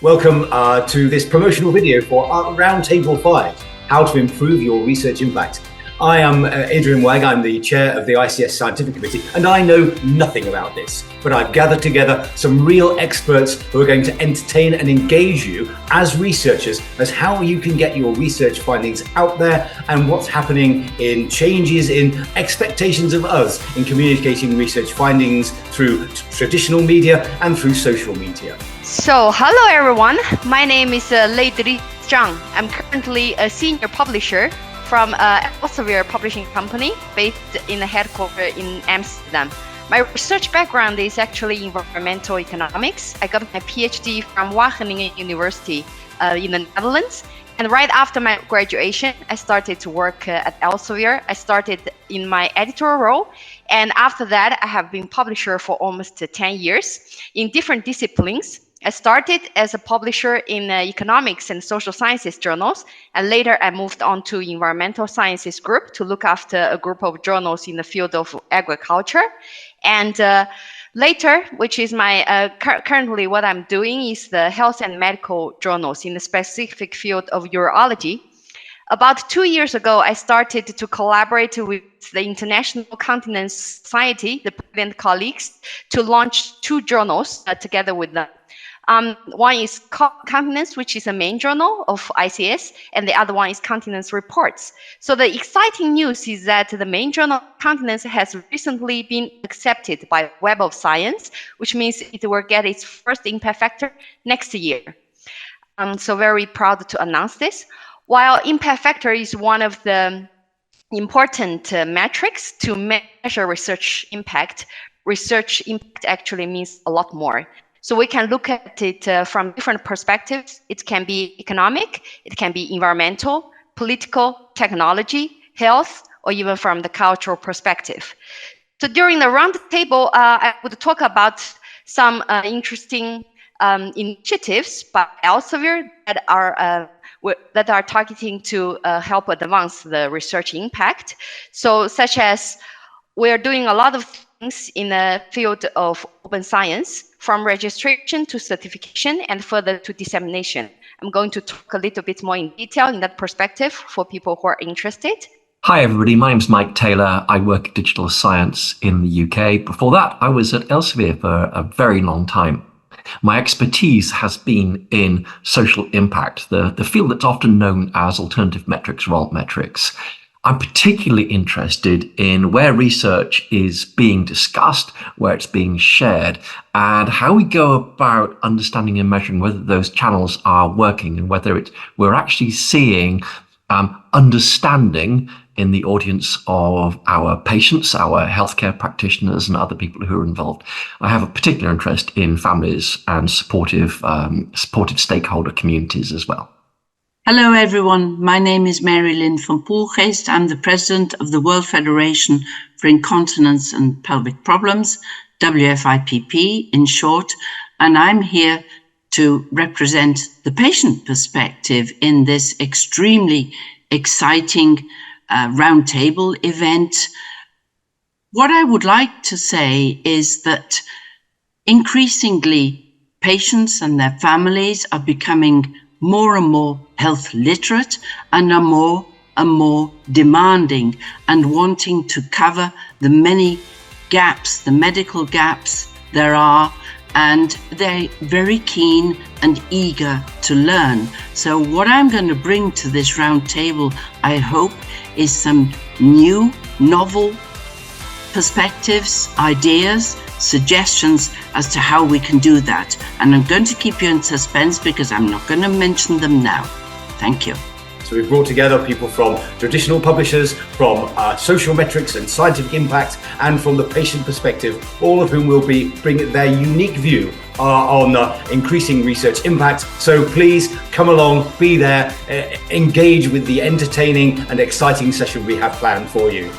Welcome to this promotional video for Roundtable 5, How to Improve Your Research Impact. I am Adrian Wagg, I'm the chair of the ICS Scientific Committee, and I know nothing about this, but I've gathered together some real experts who are going to entertain and engage you as researchers as how you can get your research findings out there and what's happening in changes in expectations of us in communicating research findings through traditional media and through social media. So, hello everyone, my name is Lei Dries-Zhang. I'm currently a senior publisher from Elsevier publishing company based in the headquarters in Amsterdam. My research background is actually environmental economics. I got my PhD from Wageningen University in the Netherlands. And right after my graduation, I started to work at Elsevier. I started in my editorial role. And after that, I have been publisher for almost 10 years in different disciplines. I started as a publisher in economics and social sciences journals, and later I moved on to environmental sciences group to look after a group of journals in the field of agriculture. And later, which is my currently what I'm doing, is the health and medical journals in the specific field of urology. About 2 years ago, I started to collaborate with the International Continence Society, the brilliant colleagues, to launch 2 journals together with them. One is Continence, which is a main journal of ICS, and the other one is Continence Reports. So the exciting news is that the main journal Continence has recently been accepted by Web of Science, which means it will get its first impact factor next year. I'm so very proud to announce this. While impact factor is one of the important metrics to measure research impact actually means a lot more. So we can look at it from different perspectives. It can be economic, it can be environmental, political, technology, health, or even from the cultural perspective. So during the roundtable, I would talk about some interesting initiatives by Elsevier that are targeting to help advance the research impact. So such as we're doing a lot of things in the field of open science, from registration to certification and further to dissemination. I'm going to talk a little bit more in detail in that perspective for people who are interested. Hi everybody, my name's Mike Taylor. I work at Digital Science in the UK. Before that, I was at Elsevier for a very long time. My expertise has been in social impact, the field that's often known as alternative metrics or alt metrics. I'm particularly interested in where research is being discussed, where it's being shared, and how we go about understanding and measuring whether those channels are working and whether we're actually seeing understanding in the audience of our patients, our healthcare practitioners, and other people who are involved. I have a particular interest in families and supportive stakeholder communities as well. Hello everyone, my name is Mary Lynne Van Poelgeest. I'm the president of the World Federation for Incontinence and Pelvic Problems, WFIPP in short, and I'm here to represent the patient perspective in this extremely exciting roundtable event. What I would like to say is that increasingly patients and their families are becoming more and more health literate and are more and more demanding and wanting to cover the many gaps, the medical gaps there are, and they're very keen and eager to learn. So what I'm going to bring to this round table, I hope, is some new, novel perspectives, ideas, suggestions as to how we can do that. And I'm going to keep you in suspense because I'm not going to mention them now. Thank you. So we've brought together people from traditional publishers, from social metrics and scientific impact, and from the patient perspective, all of whom will bring their unique view on increasing research impact. So please come along, be there, engage with the entertaining and exciting session we have planned for you.